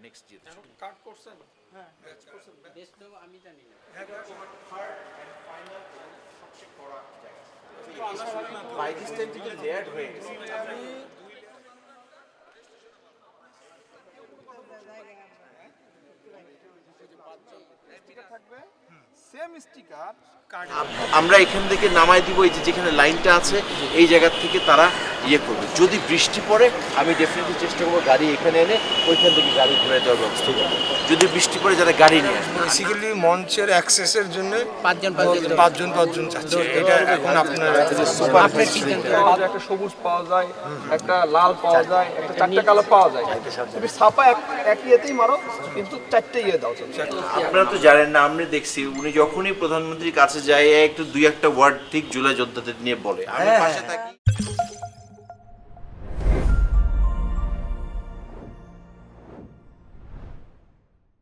Next যেতে শুরু। কাট করছেন? হ্যাঁ করছেন? বেস্ট দেবো আমি জানি না। বাই দিস টাইম থেকে লেয়ার্ড হয়ে গেছে। থাকবে সেম স্টিকার আমরা এখান থেকে নামাই দিব, এই যে যেখানে লাইনটা আছে এই জায়গা থেকে তারা ইয়ে করবে। যদি বৃষ্টি পড়ে আমি ডেফিনেটলি চেষ্টা করবো গাড়ি এখানে এনে ওইখান থেকে গাড়ি ঘুরে দেওয়ার ব্যবস্থা করবো। যদি বৃষ্টি পড়ে যারা গাড়ি নিয়ে আসবে। বেসিক্যালি মঞ্চের অ্যাক্সেসের জন্য পাঁচজন পাঁচজন চাচ্ছে। এটা এখন আপনার একটা সবুজ পাওয়া যায়, একটা লাল পাওয়া যায়, একটা চারটে কালার পাওয়া যায়। তুমি ছাপা একই এতেই মারো, কিন্তু চারটে ইয়ে দাও। আপনারা তো জানেন না, আমরা দেখছি উনি যখনই প্রধানমন্ত্রীর কাছে যায় একটু দুই একটা ওয়ার্ড ঠিক জুলাই যোদ্ধাদের নিয়ে বলে। আমি পাশে থাকি।